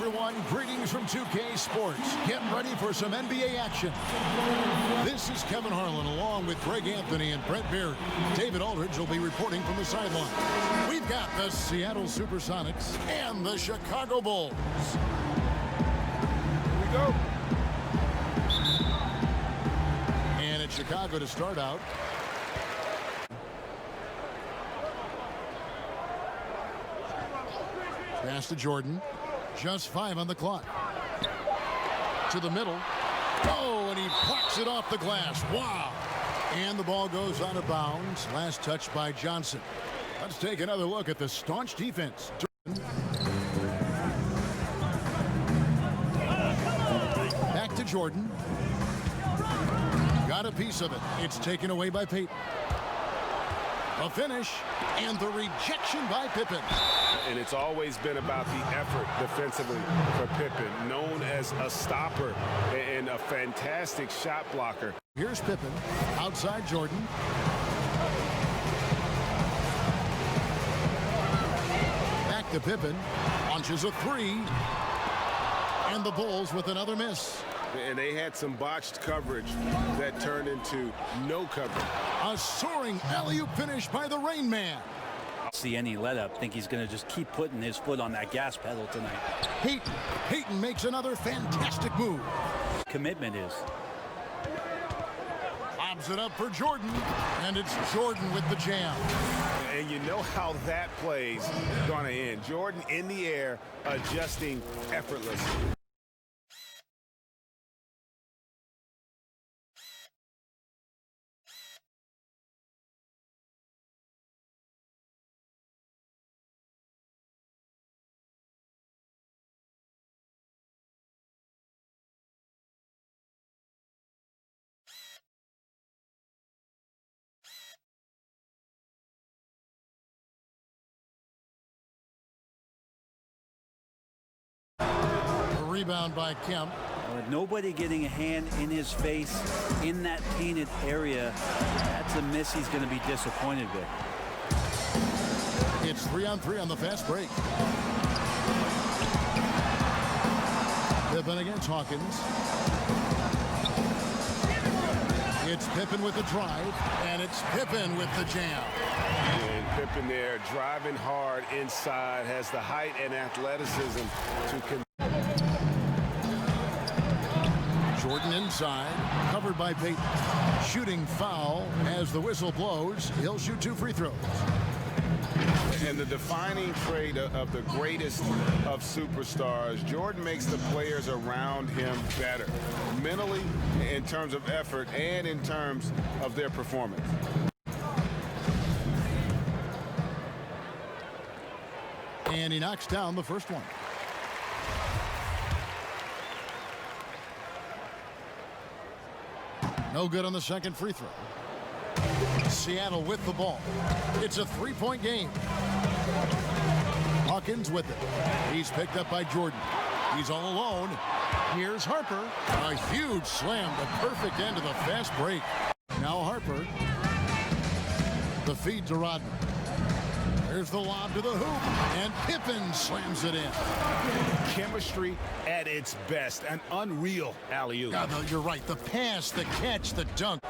everyone. Greetings from 2K Sports. Get ready for some NBA action. This is Kevin Harlan along with Greg Anthony and Brett Beard. David Aldridge will be reporting from the sideline. We've got the Seattle Supersonics and the Chicago Bulls. Here we go. And it's Chicago to start out. Pass to Jordan. Just 5 on the clock. To the middle. Oh, and he plucks it off the glass. Wow. And the ball goes out of bounds. Last touch by Johnson. Let's take another look at the staunch defense. Back to Jordan. Got a piece of it. It's taken away by Payton. A finish, and the rejection by Pippen. And it's always been about the effort defensively for Pippen, known as a stopper and a fantastic shot blocker. Here's Pippen, outside Jordan. Back to Pippen, launches a 3. And the Bulls with another miss. And they had some botched coverage that turned into no coverage. A soaring alley-oop finish by the Rain Man. See any let up. Think he's going to just keep putting his foot on that gas pedal tonight. Payton makes another fantastic move. Commitment is. Lobs it up for Jordan, and it's Jordan with the jam. And you know how that play's going to end. Jordan in the air, adjusting effortlessly. Rebound by Kemp. Nobody getting a hand in his face in that painted area. That's a miss he's going to be disappointed with. It's 3-on-3 on the fast break. Pippen against Hawkins. It's Pippen with the drive, and it's Pippen with the jam. And Pippen there driving hard inside, has the height and athleticism to Jordan inside, covered by Payton. Shooting foul as the whistle blows. He'll shoot 2 free throws. And the defining trait of the greatest of superstars, Jordan makes the players around him better, mentally, in terms of effort, and in terms of their performance. And he knocks down the first one. No good on the second free throw. Seattle with the ball. It's a 3-point game. Hawkins with it. He's picked up by Jordan. He's all alone. Here's Harper. A huge slam, the perfect end of the fast break. Now Harper. The feed to Rodman. There's the lob to the hoop, and Pippen slams it in. Chemistry at its best, an unreal alley-oop. No, you're right. The pass, the catch, the dunk.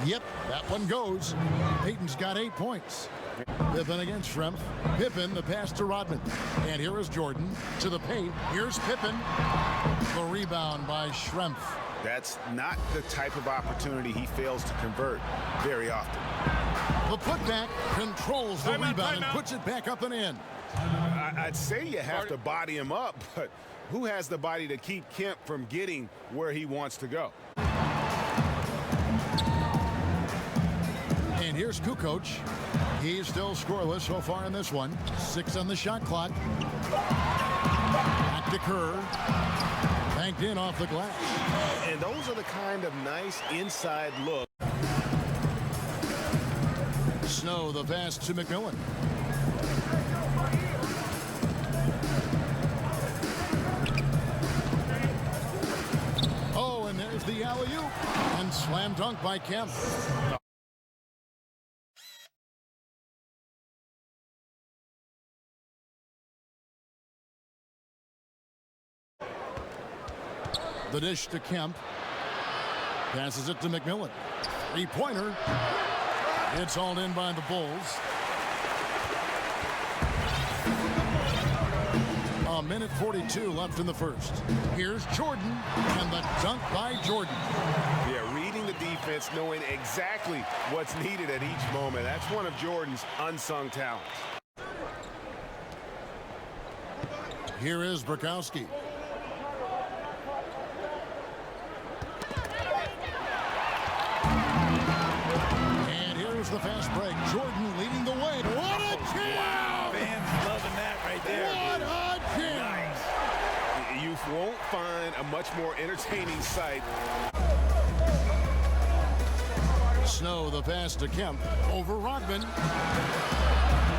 Yep, that one goes. Payton's got 8 points. Pippen against Schrempf. Pippen, the pass to Rodman. And here is Jordan to the paint. Here's Pippen. The rebound by Schrempf. That's not the type of opportunity he fails to convert very often. The putback controls the rebound and puts it back up and in. I'd say you have to body him up, but who has the body to keep Kemp from getting where he wants to go? And here's Kukoc. He's still scoreless so far in this one. 6 on the shot clock. Back to Kerr. Banked in off the glass. And those are the kind of nice inside look. Snow, the pass to McMillan. Oh, and there's the the alley-oop. And slam dunk by Kemp. The dish to Kemp. Passes it to McMillan. Three-pointer. It's hauled in by the Bulls. A minute 42 left in the first. Here's Jordan, and the dunk by Jordan. Yeah, reading the defense, knowing exactly what's needed at each moment. That's one of Jordan's unsung talents. Here is Bukowski. And here's the fast break. Jordan leading the way. What a jam! Fans loving that right there. What a jam! Nice. You won't find a much more entertaining sight. Snow, the pass to Kemp. Over Rodman.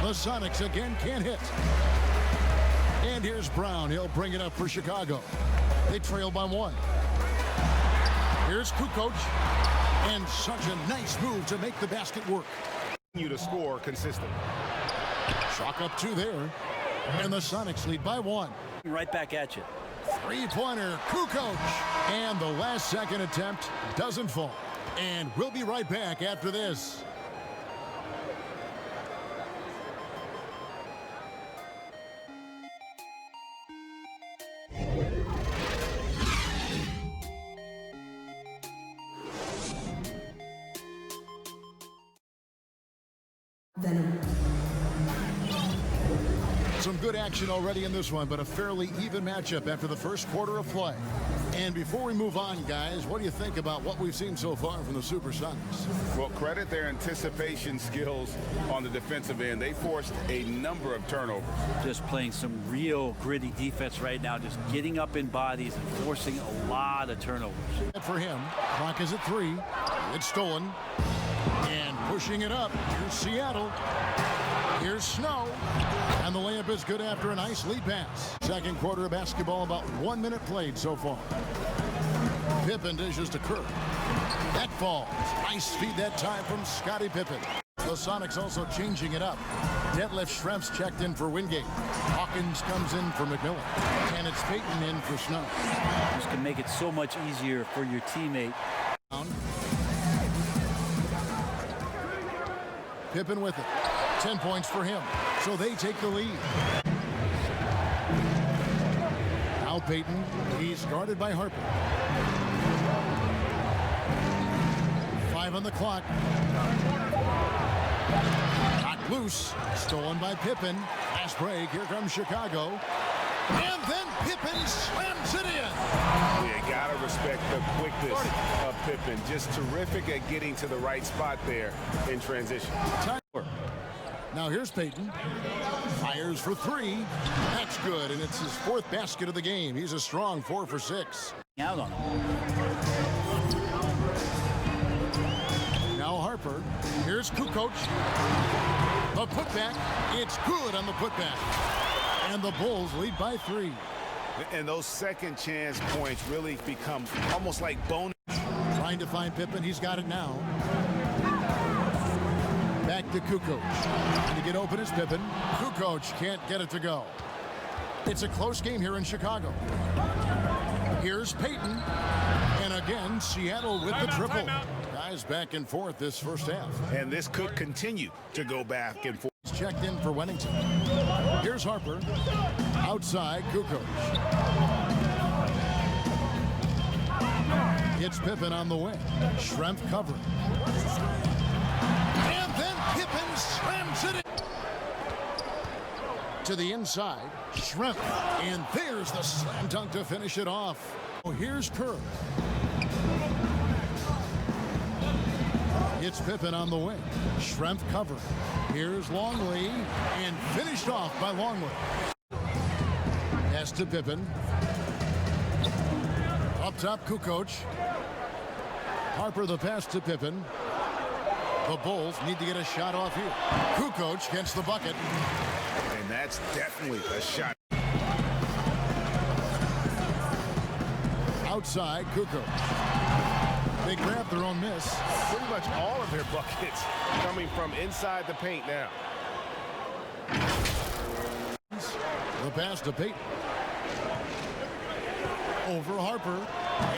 The Sonics again can't hit. And here's Brown. He'll bring it up for Chicago. They trail by one. Here's Kukoc. And such a nice move to make the basket work. You to score consistently. Chalk up two there. And the Sonics lead by one. Right back at you. Three-pointer, Kukoc. And the last second attempt doesn't fall. And we'll be right back after this. Some good action already in this one, but a fairly even matchup after the first quarter of play. And before we move on, guys, what do you think about what we've seen so far from the Supersonics? Well, credit their anticipation skills on the defensive end. They forced a number of turnovers. Just playing some real gritty defense right now, just getting up in bodies and forcing a lot of turnovers. For him, clock is at 3. It's stolen. And pushing it up. Here's Seattle. Here's Snow. And the layup is good after a nice lead pass. Second quarter of basketball, about 1 minute played so far. Pippen dishes to Kerr. That falls. Nice feed that time from Scottie Pippen. The Sonics also changing it up. Detlef Schrempf's checked in for Wingate. Hawkins comes in for McMillan. And it's Payton in for Snow. This can make it so much easier for your teammate. Pippen with it. 10 points for him. So they take the lead. Now Payton. He's guarded by Harper. 5 on the clock. Knocked loose. Stolen by Pippen. Fast break. Here comes Chicago. And then Pippen slams it in. You gotta respect the quickness of Pippen. Just terrific at getting to the right spot there in transition. Now here's Payton. Fires for 3. That's good, and it's his 4th basket of the game. He's a strong 4 for 6. Out on him. Now Harper. Here's Kukoc. The putback. It's good on the putback. And the Bulls lead by 3. And those second chance points really become almost like bonus. Trying to find Pippen. He's got it now. Back to Kukoc. And to get open is Pippen. Kukoc can't get it to go. It's a close game here in Chicago. Here's Payton. And again, Seattle with the triple. Guys back and forth this first half. And this could continue to go back and forth. He's checked in for Wennington. Here's Harper. Outside, Kukoc. It's Pippen on the way. Schrempf covering. And then Pippen slams it in. To the inside, Schrempf. And there's the slam dunk to finish it off. Oh, here's Kerr. It's Pippen on the way. Schrempf covering. Here's Longley. And finished off by Longley. Pass to Pippen. Up top, Kukoc. Harper the pass to Pippen. The Bulls need to get a shot off here. Kukoc gets the bucket. And that's definitely a shot. Outside, Kukoc. They grab their own miss. Pretty much all of their buckets coming from inside the paint now. The pass to Payton. Over Harper.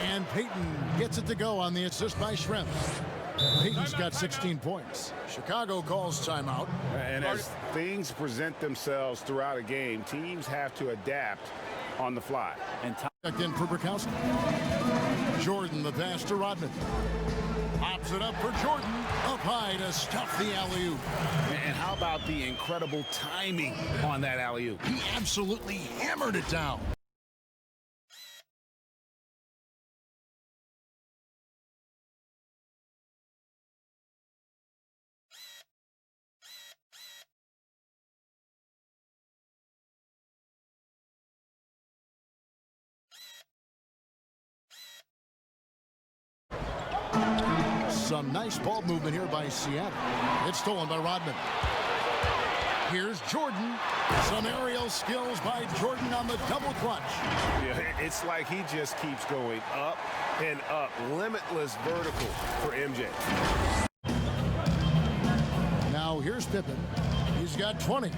And Payton gets it to go on the assist by Shrimp. Payton's got 16 points. Chicago calls timeout. And as things present themselves throughout a game, teams have to adapt on the fly. And Checked in for Bukowski. Jordan, the pass to Rodman. Pops it up for Jordan. Up high to stuff the alley-oop. And how about the incredible timing on that alley-oop? He absolutely hammered it down. Some nice ball movement here by Seattle. It's stolen by Rodman. Here's Jordan. Some aerial skills by Jordan on the double clutch. Yeah, it's like he just keeps going up and up. Limitless vertical for MJ. Now here's Pippen. He's got 20.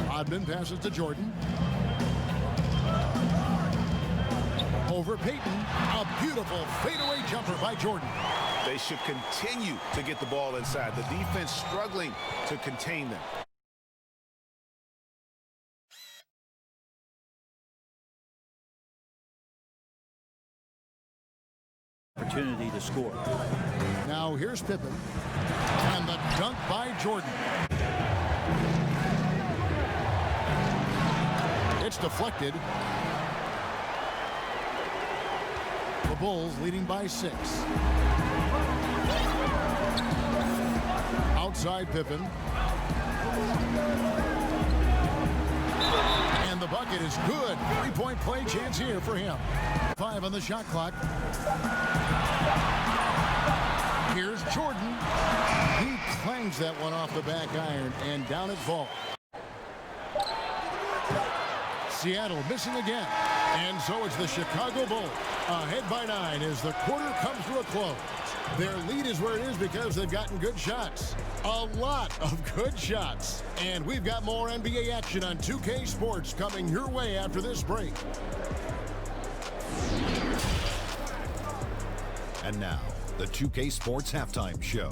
Rodman passes to Jordan. Over Payton. A beautiful fadeaway jumper by Jordan. They should continue to get the ball inside. The defense struggling to contain them. opportunity to score. Now here's Pippen. And the dunk by Jordan. It's deflected. The Bulls leading by 6. Outside Pippen. And the bucket is good. 3-point play chance here for him. 5 on the shot clock. Here's Jordan. He clangs that one off the back iron and down it falls. Seattle missing again. And so it's the Chicago Bulls ahead by 9 as the quarter comes to a close. Their lead is where it is because they've gotten good shots. A lot of good shots. And we've got more NBA action on 2K Sports coming your way after this break. And now, the 2K Sports Halftime Show.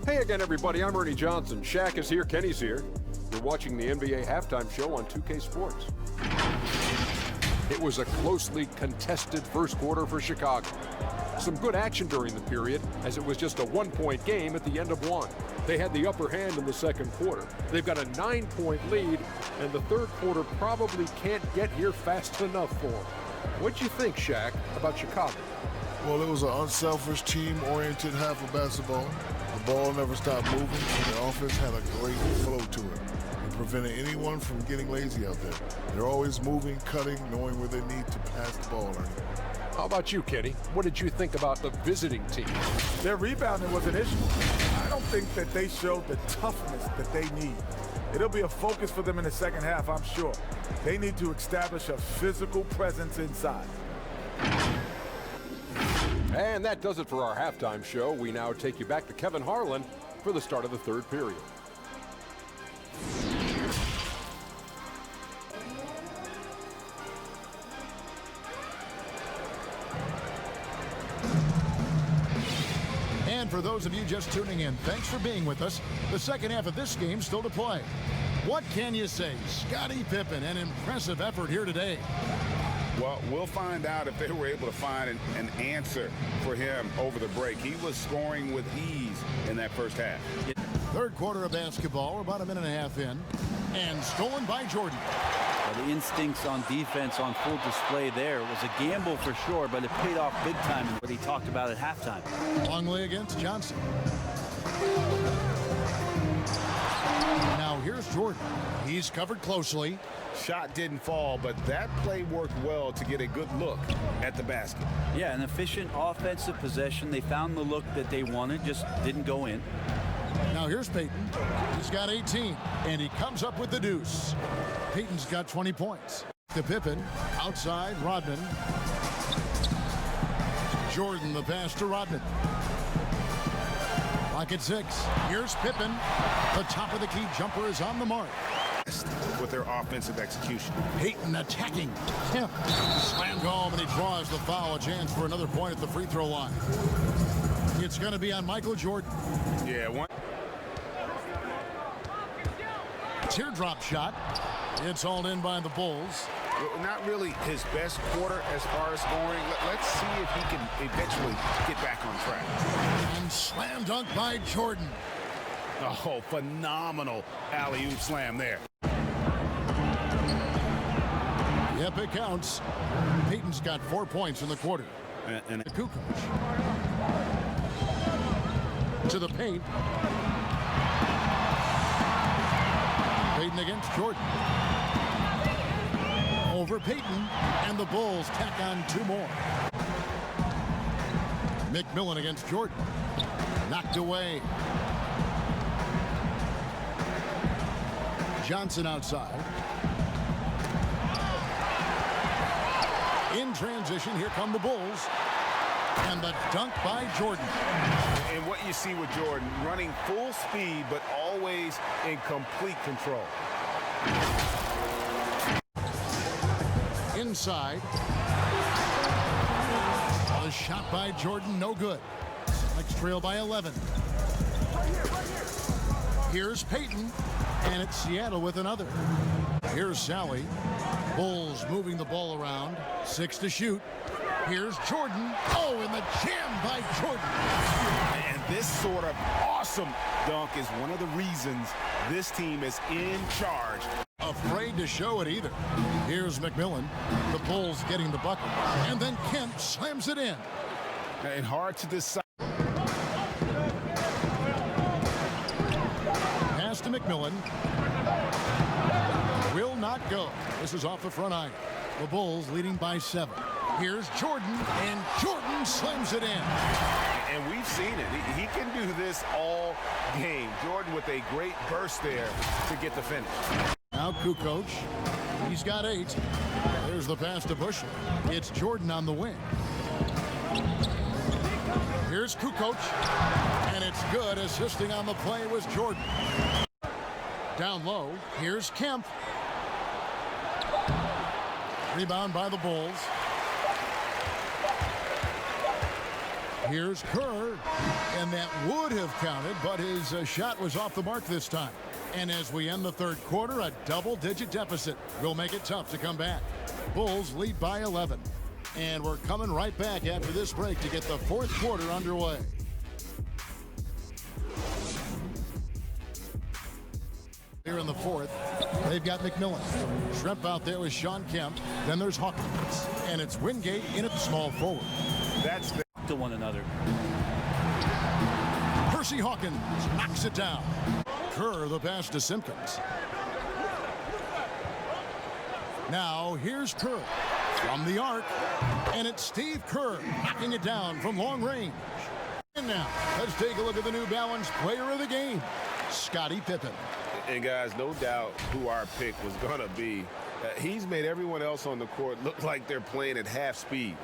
Hey again, everybody. I'm Ernie Johnson. Shaq is here. Kenny's here. You're watching the NBA Halftime Show on 2K Sports. It was a closely contested first quarter for Chicago. Some good action during the period, as it was just a 1-point game at the end of one. They had the upper hand in the second quarter. They've got a 9-point lead, and the third quarter probably can't get here fast enough for them. What'd you think, Shaq, about Chicago? Well, it was an unselfish, team-oriented half of basketball. The ball never stopped moving, and the offense had a great flow to it. It prevented anyone from getting lazy out there. They're always moving, cutting, knowing where they need to pass the ball. How about you, Kenny? What did you think about the visiting team? Their rebounding was an issue. I don't think that they showed the toughness that they need. It'll be a focus for them in the second half, I'm sure. They need to establish a physical presence inside. And that does it for our halftime show. We now take you back to Kevin Harlan for the start of the third period. And for those of you just tuning in, thanks for being with us. The second half of this game still to play. What can you say? Scottie Pippen, an impressive effort here today. Well, we'll find out if they were able to find an answer for him over the break. He was scoring with ease in that first half. Third quarter of basketball, we're about a minute and a half in. And stolen by Jordan. Well, the instincts on defense on full display there. It was a gamble for sure, but it paid off big time in what he talked about at halftime. Longley against Johnson. Now here's Jordan. He's covered closely. Shot didn't fall, but that play worked well to get a good look at the basket. Yeah, an efficient offensive possession. They found the look that they wanted, just didn't go in. Now here's Payton. He's got 18, and he comes up with the deuce. Payton's got 20 points. To Pippen, outside Rodman. Jordan, the pass to Rodman. Lock at 6. Here's Pippen. The top of the key jumper is on the mark. With their offensive execution. Payton attacking. Kemp slammed home, and he draws the foul. A chance for another point at the free throw line. It's going to be on Michael Jordan. Yeah, one. Teardrop shot. It's hauled in by the Bulls. Not really his best quarter as far as scoring. Let's see if he can eventually get back on track. And slam dunk by Jordan. Oh, phenomenal alley-oop slam there. Yep, it counts. Payton's got 4 points in the quarter. And Kukoc. To the paint. Payton against Jordan. Over Payton, and the Bulls tack on 2 more. McMillan against Jordan. Knocked away. Johnson outside. In transition, here come the Bulls. And the dunk by Jordan. And what you see with Jordan, running full speed, but always in complete control. Inside. A shot by Jordan, no good. Next trail by 11. Here's Payton, and it's Seattle with another. Here's Sally. Bulls moving the ball around. 6 to shoot. Here's Jordan. Oh, and the jam by Jordan. And this sort of awesome dunk is one of the reasons this team is in charge. Afraid to show it either. Here's McMillan. The Bulls getting the bucket. And then Kemp slams it in. And hard to decide. Pass to McMillan. Will not go. This is off the front iron. The Bulls leading by 7. Here's Jordan, and Jordan slams it in. And we've seen it. He can do this all game. Jordan with a great burst there to get the finish. Now Kukoc. He's got 8. There's the pass to Bushley. It's Jordan on the wing. Here's Kukoc. And it's good. Assisting on the play was Jordan. Down low. Here's Kemp. Rebound by the Bulls. Here's Kerr, and that would have counted, but his shot was off the mark this time. And as we end the third quarter, a double-digit deficit will make it tough to come back. Bulls lead by 11. And we're coming right back after this break to get the fourth quarter underway. Here in the fourth, they've got McMillan. Shrimp out there with Shawn Kemp. Then there's Hawkins. And it's Wingate in at small forward. That's to one another. Percy Hawkins knocks it down. Kerr the pass to Simpkins. Now here's Kerr from the arc. And it's Steve Kerr knocking it down from long range. And now let's take a look at the New Balance player of the game, Scottie Pippen. And guys, no doubt who our pick was going to be. He's made everyone else on the court look like they're playing at half speed.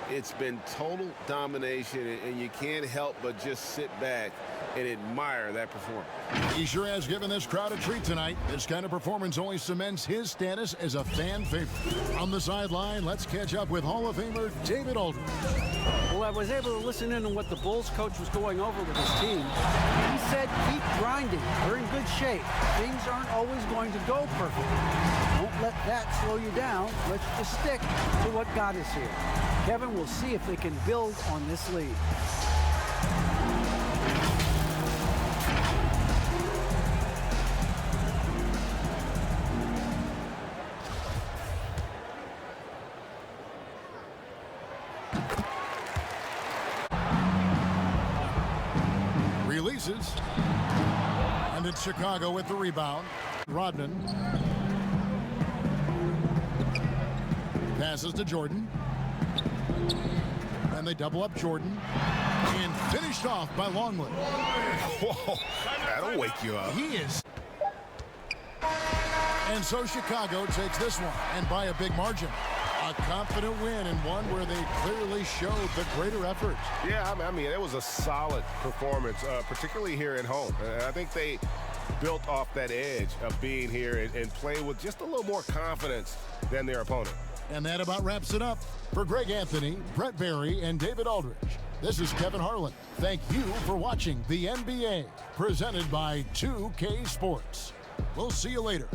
It's been total domination, and you can't help but just sit back and admire that performance. He sure has given this crowd a treat tonight. This kind of performance only cements his status as a fan favorite. On the sideline, let's catch up with Hall of Famer David Aldridge. Well, I was able to listen in on what the Bulls coach was going over with his team. He said, keep grinding. We're in good shape. Things aren't always going to go perfect. Don't let that slow you down. Let's just stick to what got us here. Kevin will see if they can build on this lead. Releases. And it's Chicago with the rebound. Rodman. Passes to Jordan. And they double up Jordan. And finished off by Longley. Whoa, that'll wake you up. He is. And so Chicago takes this one, and by a big margin. A A confident win and one where they clearly showed the greater effort. Yeah, I mean, it was a solid performance, particularly here at home. I think they built off that edge of being here and playing with just a little more confidence than their opponent. And that about wraps it up. For Greg Anthony, Brett Barry, and David Aldridge, this is Kevin Harlan. Thank you for watching the NBA, presented by 2K Sports. We'll see you later.